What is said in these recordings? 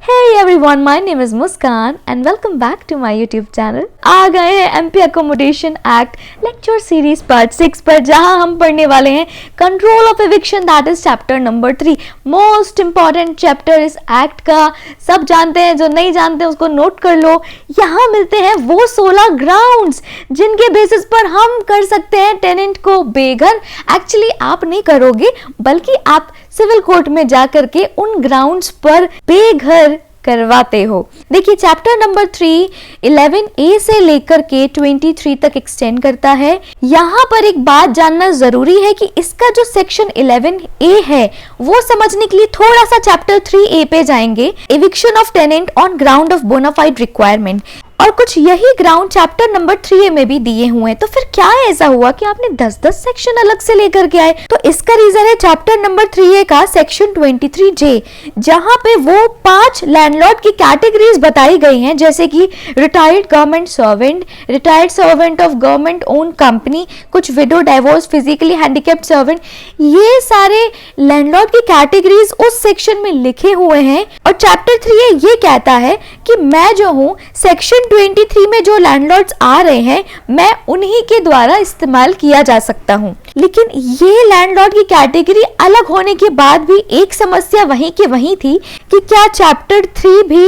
Hey everyone, my name is Muskan and welcome back to my YouTube channel. आ गए हैं MP accommodation act lecture series part 6 पर, जहां हम पढ़ने वाले हैं control of eviction, that is chapter number 3। Most important chapter इस act का, सब जानते हैं, जो नहीं जानते उसको नोट कर लो। यहाँ मिलते हैं वो 16 ग्राउंड्स जिनके बेसिस पर हम कर सकते हैं टेनेंट को बेघर। एक्चुअली आप नहीं करोगे, बल्कि आप सिविल कोर्ट में जाकर के उन ग्राउंड्स पर बेघर करवाते हो। देखिए चैप्टर नंबर 3 11A से लेकर के 23 तक एक्सटेंड करता है। यहाँ पर एक बात जानना जरूरी है कि इसका जो सेक्शन 11A है वो समझने के लिए थोड़ा सा चैप्टर 3A पे जाएंगे, eviction of tenant on ground of bonafide requirement, और कुछ यही ग्राउंड चैप्टर नंबर 3A में भी दिए हुए हैं। तो फिर क्या ऐसा हुआ कि आपने 10-10 सेक्शन अलग से लेकर के आए? तो इसका रीजन है चैप्टर नंबर 3A का सेक्शन 23J, जहां पे वो 5 लैंडलॉर्ड की कैटेगरीज बताई गई हैं, जैसे कि retired government servant, retired servant of government own company, कुछ widow, divorce, physically handicapped servant. ये सारे लैंडलॉर्ड की कैटेगरीज उस सेक्शन में लिखे हुए हैं। और चैप्टर 3A ये कहता है कि मैं जो हूं सेक्शन 23 में जो लैंडलॉर्ड्स आ रहे हैं, मैं उन्हीं के द्वारा इस्तेमाल किया जा सकता हूं। लेकिन ये लैंडलॉर्ड की कैटेगरी अलग होने के बाद भी एक समस्या वहीं के वहीं थी कि क्या चैप्टर 3 भी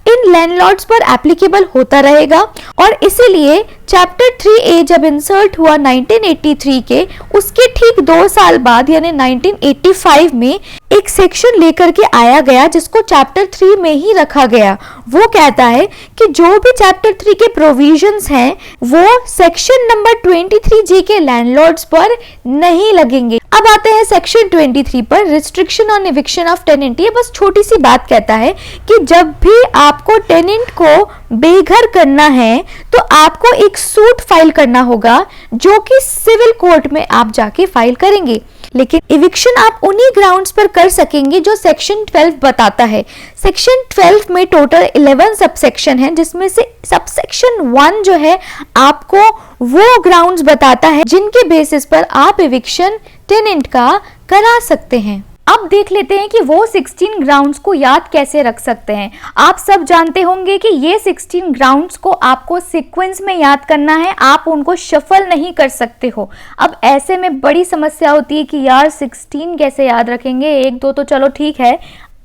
इन लैंडलॉर्ड्स पर एप्लीकेबल होता रहेगा। और इसीलिए चैप्टर 3A जब इंसर्ट हुआ 1983 के, उसके ठीक 2 साल बाद यानी 1985 में एक सेक्शन लेकर के आया गया जिसको चैप्टर 3 में ही रखा गया। वो कहता है कि जो भी चैप्टर 3 के प्रोविजंस हैं वो सेक्शन नंबर 23J के लैंडलॉर्ड्स पर नहीं लगेंगे। अब आते हैं सेक्शन 23 पर, restriction on eviction of tenant. ये बस छोटी सी बात कहता है कि जब भी आपको टेनेंट को बेघर करना है तो आपको एक सूट फाइल करना होगा, जो कि सिविल कोर्ट में आप जाके फाइल करेंगे। लेकिन इविक्शन आप उन्हीं ग्राउंड्स पर कर सकेंगे जो सेक्शन 12 बताता है। सेक्शन 12 में टोटल 11 सबसेक्शन है, जिसमें से सबसेक्शन 1 जो है आपको वो ग्राउंड्स बताता है जिनके बेसिस पर आप इविक्शन टेनेंट का करा सकते हैं। अब देख लेते हैं कि वो 16 ग्राउंड्स को याद कैसे रख सकते हैं। आप सब जानते होंगे कि ये 16 ग्राउंड्स को आपको सीक्वेंस में याद करना है, आप उनको शफल नहीं कर सकते हो। अब ऐसे में बड़ी समस्या होती है कि यार 16 कैसे याद रखेंगे, 1-2 तो चलो ठीक है।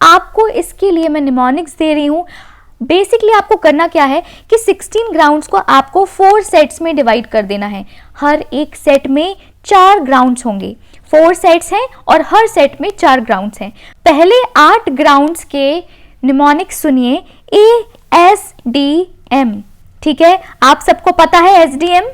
आपको इसके लिए मैं निमोनिक्स दे रही हूँ। बेसिकली आपको करना क्या है कि 16 ग्राउंड्स को आपको 4 सेट्स में डिवाइड कर देना है। हर एक सेट में 4 ग्राउंड्स होंगे, 4 सेट्स हैं और हर सेट में 4 ग्राउंड्स हैं। पहले 8 ग्राउंड्स के निमोनिक्स सुनिए, ASDM। ठीक है, आप सबको पता है SDM,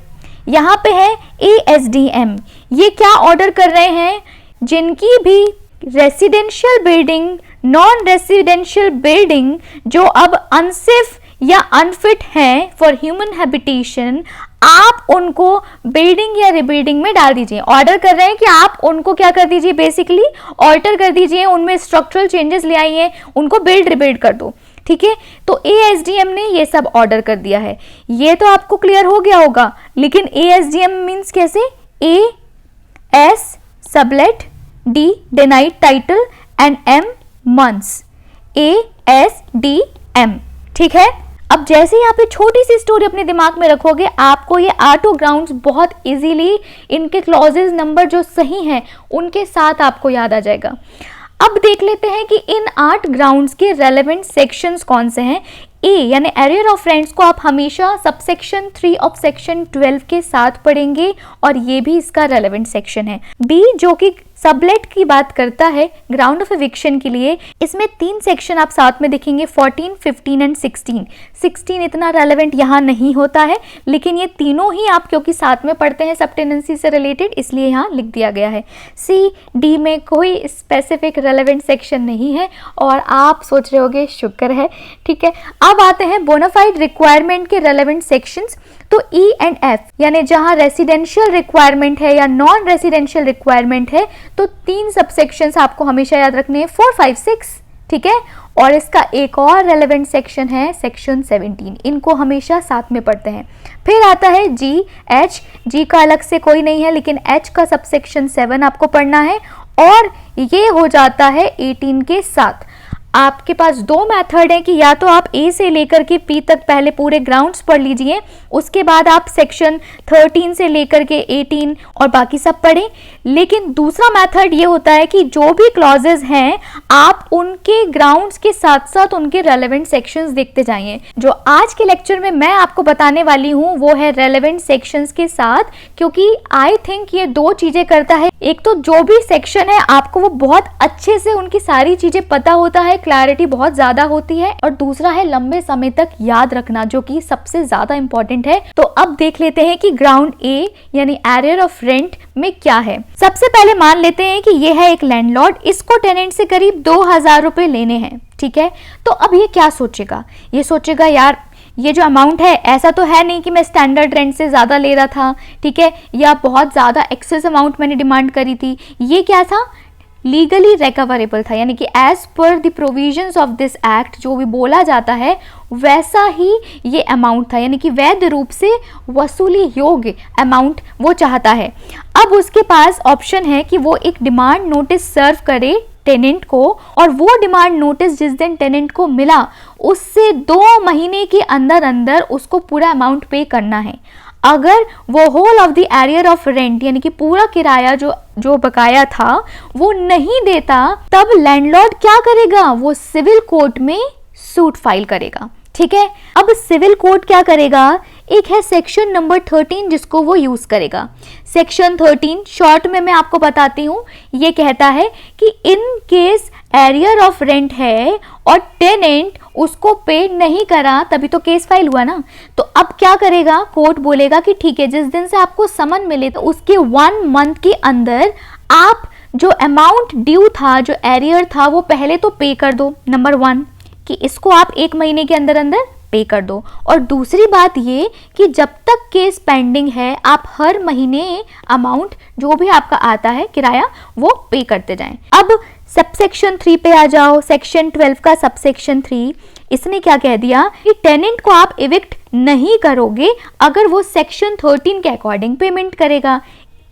यहाँ पे है ASDM। ये क्या ऑर्डर कर रहे हैं? जिनकी भी residential building, non residential building जो अब अनसेफ या अनफिट हैं फॉर ह्यूमन हैबिटेशन, आप उनको बिल्डिंग या रिबिल्डिंग में डाल दीजिए। ऑर्डर कर रहे हैं कि आप उनको क्या कर दीजिए, बेसिकली ऑल्टर कर दीजिए, उनमें स्ट्रक्चरल चेंजेस ले आइए, उनको बिल्ड रिबिल्ड कर दो। ठीक है, तो ASDM ने ये सब ऑर्डर कर दिया है। ये तो आपको क्लियर हो गया होगा। लेकिन ASDM मीन्स कैसे? AS sublet, D denied title and M months, ASDM। ठीक है, अब जैसे ही आप ये छोटी सी स्टोरी अपने दिमाग में रखोगे, आपको ये 8 ग्राउंड्स बहुत इजीली इनके क्लॉजेस नंबर जो सही हैं उनके साथ आपको याद आ जाएगा। अब देख लेते हैं कि इन 8 ग्राउंड्स के रेलेवेंट सेक्शंस कौन से हैं। ए यानी एरियर ऑफ रेंट्स को आप हमेशा सबसेक्शन 3 ऑफ सेक्शन 12 के साथ पढ़ेंगे और ये भी इसका रेलेवेंट सेक्शन है। बी जो कि सबलेट की बात करता है ग्राउंड ऑफ एविक्शन के लिए, इसमें 3 सेक्शन आप साथ में देखेंगे, 14, 15 एंड 16। 16 इतना रेलेवेंट यहाँ नहीं होता है, लेकिन ये तीनों ही आप क्योंकि साथ में पढ़ते हैं सब टेनेंसी से रिलेटेड, इसलिए यहाँ लिख दिया गया है। सी डी में कोई स्पेसिफिक रेलेवेंट सेक्शन नहीं है और आप सोच रहे होगे शुक्र है। ठीक है, अब आते हैं बोनाफाइड रिक्वायरमेंट के रेलेवेंट सेक्शंस। तो E एंड F यानी जहां रेसिडेंशियल रिक्वायरमेंट है या नॉन रेसिडेंशियल रिक्वायरमेंट है, तो 3 सबसेक्शंस आपको हमेशा याद रखने हैं, 4, 5, 6। ठीक है, और इसका एक और रेलेवेंट सेक्शन है सेक्शन 17, इनको हमेशा साथ में पढ़ते हैं। फिर आता है G, H। G का अलग से कोई नहीं है, लेकिन H का सबसेक्शन 7 आपको पढ़ना है और ये हो जाता है 18 के साथ। आपके पास दो मेथड है कि या तो आप ए से लेकर के पी तक पहले पूरे ग्राउंड्स पढ़ लीजिए, उसके बाद आप सेक्शन 13 से लेकर के 18 और बाकी सब पढ़ें। लेकिन दूसरा मेथड ये होता है कि जो भी क्लॉजेज हैं आप उनके ग्राउंड्स के साथ साथ उनके रेलेवेंट सेक्शंस देखते जाइए। जो आज के लेक्चर में मैं आपको बताने वाली हूँ वो है रेलेवेंट सेक्शंस के साथ, क्योंकि आई थिंक ये दो चीजें करता है। एक तो जो भी सेक्शन है आपको वो बहुत अच्छे से उनकी सारी चीजें पता होता है, क्लैरिटी बहुत ज्यादा होती है, और दूसरा है लंबे समय तक याद रखना, जो कि सबसे ज्यादा इंपॉर्टेंट है। तो अब देख लेते हैं कि ग्राउंड ए यानी एरियर ऑफ रेंट में क्या है। सबसे पहले मान लेते हैं कि ये है एक लैंडलॉर्ड, इसको टेनेंट से करीब 2000 रुपए लेने हैं, ठीक है। तो अब ये क्या सोचेगा, ये सोचेगा यार ये जो अमाउंट है ऐसा तो है नहीं कि मैं स्टैंडर्ड रेंट से ज़्यादा ले रहा था, ठीक है, या बहुत ज़्यादा एक्सेस अमाउंट मैंने डिमांड करी थी। ये क्या था, लीगली रिकवरेबल था, यानी कि as per the provisions of this act जो भी बोला जाता है वैसा ही ये अमाउंट था, यानी कि वैध रूप से वसूली योग्य अमाउंट वो चाहता है। अब उसके पास ऑप्शन है कि वो एक डिमांड नोटिस सर्व करे टेनेंट को, और वो डिमांड नोटिस जिस दिन टेनेंट को मिला उससे 2 महीने के अंदर अंदर उसको पूरा अमाउंट पे करना है। अगर वो whole of the arrear of rent यानी कि पूरा किराया जो बकाया था वो नहीं देता, तब लैंडलॉर्ड क्या करेगा, वो सिविल कोर्ट में सूट फाइल करेगा, ठीक है। अब सिविल कोर्ट क्या करेगा, एक है सेक्शन नंबर 13 जिसको वो यूज करेगा। सेक्शन 13 शॉर्ट में मैं आपको बताती हूँ, ये कहता है कि in case arrear of rent है और टेनेंट उसको पे नहीं करा, तभी तो केस फाइल हुआ ना। तो अब क्या करेगा, कोर्ट बोलेगा कि ठीक है, जिस दिन से आपको समन मिले तो उसके 1 मंथ के अंदर आप जो अमाउंट ड्यू था, जो एरियर था, वो पहले तो पे कर दो। नंबर 1 कि इसको आप 1 महीने के अंदर अंदर पे कर दो, और दूसरी बात ये कि जब तक केस पेंडिंग है आप हर महीने अमाउंट जो भी आपका आता है किराया वो पे करते जाएं। अब सबसेक्शन 3 पे आ जाओ, सेक्शन 12 का सबसेक्शन 3, इसने क्या कह दिया कि टेनेंट को आप इविक्ट नहीं करोगे अगर वो सेक्शन 13 के अकॉर्डिंग पेमेंट करेगा।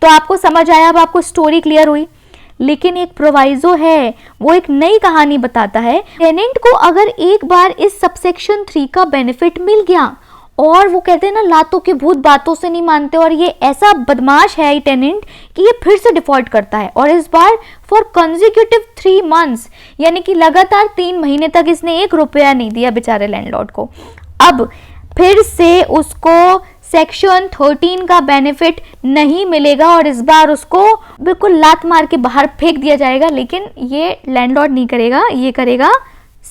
तो आपको समझ आया, अब आपको स्टोरी क्लियर हुई। लेकिन एक प्रोवाइजो है, वो एक नई कहानी बताता है। टेनेंट को अगर एक बार इस सबसेक्शन 3 का बेनिफिट मिल गया और वो कहते हैं ना लातों के भूत बातों से नहीं मानते, और ये ऐसा बदमाश है ये टेनेंट कि ये फिर से डिफॉल्ट करता है, और इस बार फॉर कंसेक्यूटिव 3 मंथ्स यानी कि लगातार 3 महीने तक इसने 1 रुपया नहीं दिया बेचारे लैंडलॉर्ड को। अब फिर से उसको सेक्शन 13 का बेनिफिट नहीं मिलेगा और इस बार उसको बिल्कुल लात मार के बाहर फेंक दिया जाएगा। लेकिन ये लैंडलॉर्ड नहीं करेगा, ये करेगा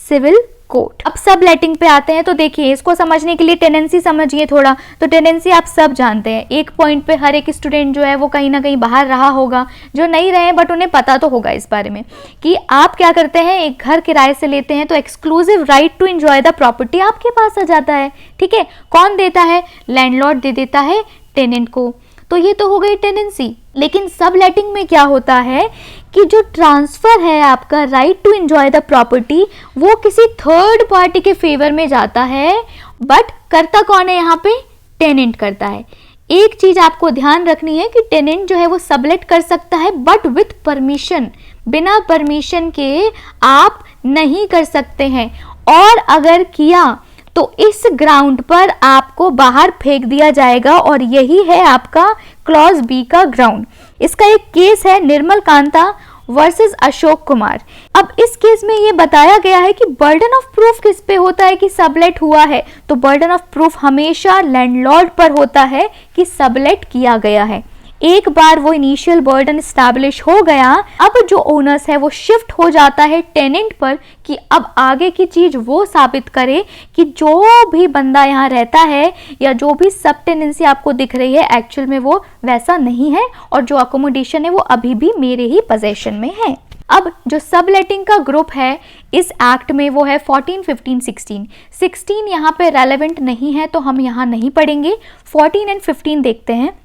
सिविल कोर्ट। अब सब लेटिंग पे आते हैं, तो देखिए इसको समझने के लिए टेनेंसी समझिए थोड़ा। तो टेनेंसी आप सब जानते हैं, एक पॉइंट पे हर एक स्टूडेंट जो है वो कहीं ना कहीं बाहर रहा होगा, जो नहीं रहे बट उन्हें पता तो होगा इस बारे में कि आप क्या करते हैं, एक घर किराए से लेते हैं तो exclusive right to enjoy the property आपके पास आ जाता है, ठीक है। कौन देता है, लैंडलॉर्ड दे देता है टेनेंट को। तो ये तो हो गई टेनेंसी। लेकिन सब लेटिंग में क्या होता है कि जो ट्रांसफर है आपका right to enjoy the property वो किसी थर्ड पार्टी के फेवर में जाता है, बट करता कौन है यहाँ पे, टेनेंट करता है। एक चीज आपको ध्यान रखनी है कि टेनेंट जो है वो सबलेट कर सकता है बट विथ परमिशन, बिना परमिशन के आप नहीं कर सकते हैं, और अगर किया तो इस ग्राउंड पर आपको बाहर फेंक दिया जाएगा, और यही है आपका क्लॉज बी का ग्राउंड। इसका एक केस है निर्मल कांता वर्सेस अशोक कुमार। अब इस केस में ये बताया गया है कि बर्डन ऑफ प्रूफ किस पे होता है कि सबलेट हुआ है, तो बर्डन ऑफ प्रूफ हमेशा लैंडलॉर्ड पर होता है कि सबलेट किया गया है। एक बार वो इनिशियल बर्डन स्टैब्लिश हो गया, अब जो ओनर्स है वो शिफ्ट हो जाता है टेनेंट पर कि अब आगे की चीज वो साबित करे कि जो भी बंदा यहाँ रहता है या जो भी सब टेनेंसी आपको दिख रही है एक्चुअल में वो वैसा नहीं है, और जो अकोमोडेशन है वो अभी भी मेरे ही पोजेशन में है। अब जो सबलेटिंग का ग्रुप है इस एक्ट में वो है 14, 15, 16। 16 यहाँ पे रेलेवेंट नहीं है तो हम यहाँ नहीं पढ़ेंगे, 14 एंड 15 देखते हैं।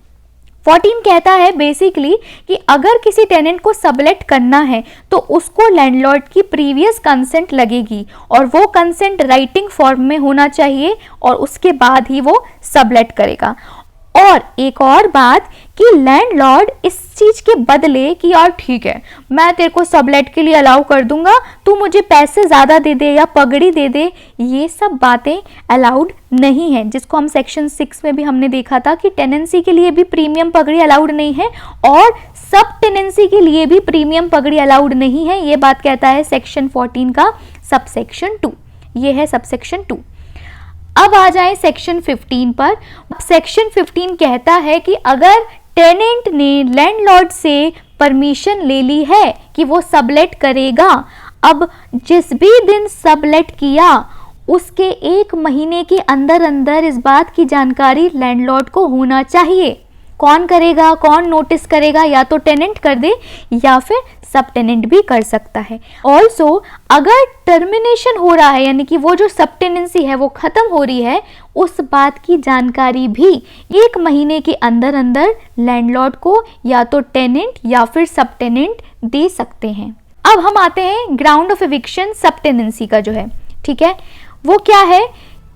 14 कहता है बेसिकली कि अगर किसी टेनेंट को सबलेट करना है तो उसको लैंडलॉर्ड की प्रीवियस कंसेंट लगेगी, और वो कंसेंट राइटिंग फॉर्म में होना चाहिए, और उसके बाद ही वो सबलेट करेगा। और एक और बात कि लैंडलॉर्ड इस चीज के बदले कि यार ठीक है मैं तेरे को सबलेट के लिए अलाउ कर दूंगा, तू मुझे पैसे ज्यादा दे दे या पगड़ी दे दे, ये सब बातें अलाउड नहीं है। जिसको हम सेक्शन 6 में भी हमने देखा था कि टेनेंसी के लिए भी प्रीमियम पगड़ी अलाउड नहीं है और सब टेनेंसी के लिए भी प्रीमियम पगड़ी अलाउड नहीं है। ये बात कहता है सेक्शन 14 का सबसेक्शन 2। ये है सबसेक्शन 2। अब आ जाए सेक्शन 15 पर। सेक्शन 15 कहता है कि अगर टेनेंट ने लैंडलॉर्ड से परमिशन ले ली है कि वो सबलेट करेगा, अब जिस भी दिन सबलेट किया उसके 1 महीने के अंदर अंदर इस बात की जानकारी लैंडलॉर्ड को होना चाहिए। कौन करेगा, कौन नोटिस करेगा? या तो टेनेंट कर दे या फिर सब टेनेंट भी कर सकता है। ऑल्सो अगर टर्मिनेशन हो रहा है यानी कि वो जो सब टेनेंसी है वो खत्म हो रही है, उस बात की जानकारी भी 1 महीने के अंदर अंदर लैंडलॉर्ड को या तो टेनेंट या फिर सब टेनेंट दे सकते हैं। अब हम आते हैं ग्राउंड ऑफ एविक्शन सब टेनेंसी का जो है, ठीक है, वो क्या है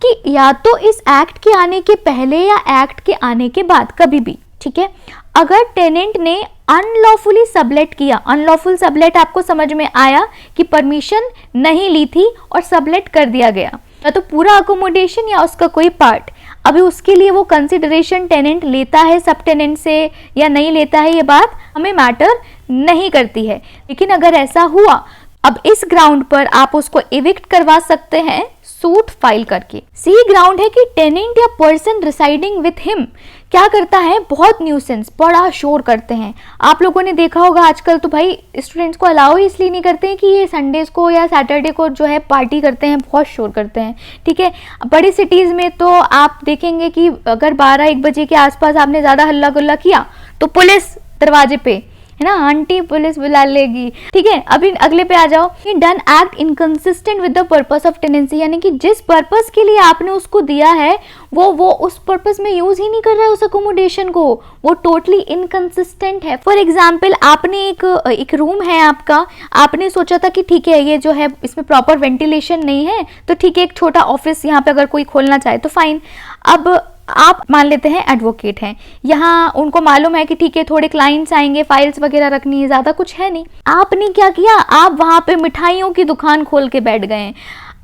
कि या तो इस एक्ट के आने के पहले या एक्ट के आने के बाद कभी भी, ठीक है, अगर टेनेंट ने अनलॉफुली सबलेट किया, अनलॉफुल सबलेट आपको समझ में आया कि परमिशन नहीं ली थी और सबलेट कर दिया गया, या तो पूरा अकोमोडेशन या उसका कोई पार्ट, अभी उसके लिए वो कंसिडरेशन टेनेंट लेता है सब टेनेंट से या नहीं लेता है, ये बात हमें मैटर नहीं करती है। लेकिन अगर ऐसा हुआ, अब इस ग्राउंड पर आप उसको एविक्ट करवा सकते हैं सूट फाइल करके। सी ग्राउंड है कि टेनेंट या पर्सन रिसाइडिंग विथ हिम क्या करता है, बहुत न्यूसेंस, बड़ा शोर करते हैं। आप लोगों ने देखा होगा आजकल तो भाई स्टूडेंट्स को अलाउ ही इसलिए नहीं करते हैं कि ये संडेज को या सैटरडे को जो है पार्टी करते हैं, बहुत शोर करते हैं, ठीक है। बड़ी सिटीज़ में तो आप देखेंगे कि अगर 12-1 बजे के आसपास आपने ज़्यादा हल्ला गुल्ला किया तो पुलिस दरवाजे पे है ना, आंटी पुलिस बुला लेगी, ठीक है। अभी अगले पे आ जाओ कि done act inconsistent with the purpose of tenancy, यानी कि जिस पर्पस के लिए आपने उसको दिया है वो उस पर्पस में यूज ही नहीं कर रहा है उस अकोमोडेशन को, वो टोटली इनकंसिस्टेंट है। फॉर एग्जाम्पल आपने एक रूम है आपका, आपने सोचा था कि ठीक है ये जो है इसमें प्रॉपर वेंटिलेशन नहीं है तो ठीक है एक छोटा ऑफिस यहाँ पे अगर कोई खोलना चाहे तो फाइन। अब आप मान लेते हैं एडवोकेट हैं, यहाँ उनको मालूम है कि ठीक है थोड़े क्लाइंट्स आएंगे, फाइल्स वगैरह रखनी है, ज़्यादा कुछ है नहीं। आपने क्या किया, आप वहाँ पे मिठाइयों की दुकान खोल के बैठ गए।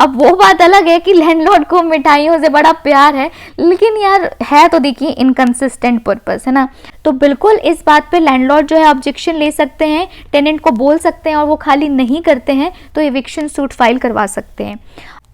अब वो बात अलग है कि लैंडलॉर्ड को मिठाइयों से बड़ा प्यार है, लेकिन यार है तो देखिए इनकंसिस्टेंट पर्पस है ना, तो बिल्कुल इस बात पे लैंडलॉर्ड जो है ऑब्जेक्शन ले सकते हैं, टेनेंट को बोल सकते हैं और वो खाली नहीं करते हैं तो एविक्शन सूट फाइल करवा सकते हैं।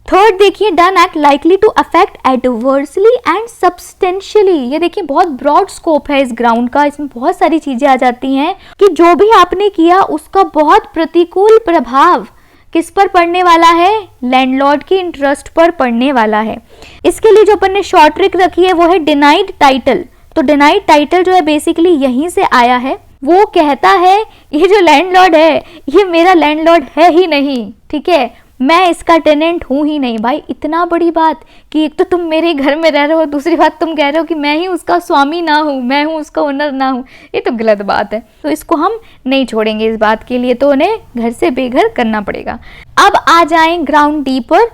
थर्ड देखिए done act likely to affect adversely and substantially, ये देखिए बहुत ब्रॉड स्कोप है इस ग्राउंड का, इसमें बहुत सारी चीजें आ जाती हैं कि जो भी आपने किया उसका बहुत प्रतिकूल प्रभाव किस पर पड़ने वाला है, लैंडलॉर्ड के इंटरेस्ट पर पड़ने वाला है। इसके लिए जो अपन ने शॉर्ट ट्रिक रखी है वो है डिनाइड टाइटल। तो डिनाइड टाइटल जो है बेसिकली यहीं से आया है। वो कहता है ये जो लैंडलॉर्ड है ये मेरा लैंडलॉर्ड है ही नहीं, ठीक है, मैं इसका टेनेंट हूं ही नहीं। भाई इतना बड़ी बात कि एक तो तुम मेरे घर में रह रहे हो, दूसरी बात तुम कह रहे हो कि मैं ही उसका स्वामी ना हूं, मैं हूं उसका ओनर ना हूं, ये तो गलत बात है। तो इसको हम नहीं छोड़ेंगे इस बात के लिए, तो उन्हें घर से बेघर करना पड़ेगा। अब आ जाएं ग्राउंड डी पर,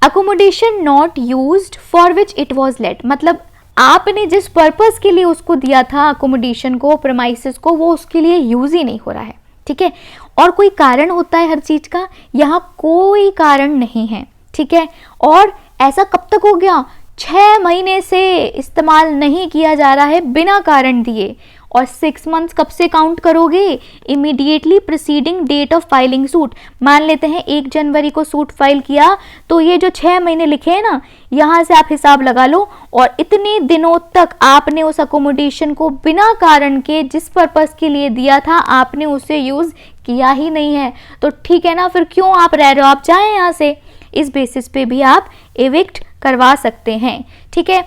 accommodation not used for which it was let, मतलब आपने जिस पर्पस के लिए उसको दिया था अकोमोडेशन को, प्रेमाइसेस को, वो उसके लिए यूज ही नहीं हो रहा है, ठीक है। और कोई कारण होता है हर चीज का, यहाँ कोई कारण नहीं है, ठीक है। और ऐसा कब तक हो गया, 6 महीने से इस्तेमाल नहीं किया जा रहा है बिना कारण दिए। और 6 मंथ्स कब से काउंट करोगे, immediately preceding date of filing suit. मान लेते हैं 1 जनवरी को सूट फाइल किया, तो ये जो 6 महीने लिखे हैं ना, यहाँ से आप हिसाब लगा लो, और इतने दिनों तक आपने उस अकोमोडेशन को बिना कारण के जिस पर्पस के लिए दिया था आपने उसे यूज किया ही नहीं है। तो ठीक है ना, फिर क्यों आप रह रहे हो, आप जाएं यहाँ से। इस बेसिस पे भी आप एविक्ट करवा सकते हैं, ठीक है।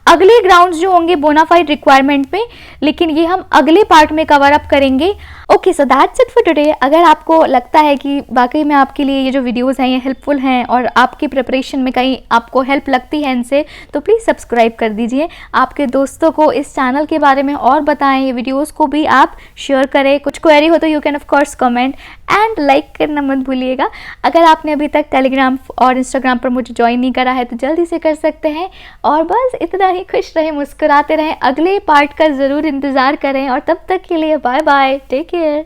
अगले ग्राउंड्स जो होंगे बोनाफाइड रिक्वायरमेंट पे, लेकिन ये हम अगले पार्ट में कवर अप करेंगे। Okay, so that's it for today. अगर आपको लगता है कि वाकई में आपके लिए ये जो वीडियोस हैं ये हेल्पफुल हैं और आपकी प्रिपरेशन में कहीं आपको हेल्प लगती है इनसे, तो प्लीज़ सब्सक्राइब कर दीजिए। आपके दोस्तों को इस चैनल के बारे में और बताएं, ये वीडियोज़ को भी आप शेयर करें। कुछ क्वेरी हो तो you can of course comment and like करना मत भूलिएगा। अगर आपने अभी तक टेलीग्राम और इंस्टाग्राम पर मुझे ज्वाइन नहीं करा है तो जल्दी से कर सकते हैं। और और बस इतना ही, खुश रहें, मुस्कुराते रहें, अगले पार्ट का ज़रूर इंतज़ार करें और तब तक के लिए बाय बाय, टेक केयर।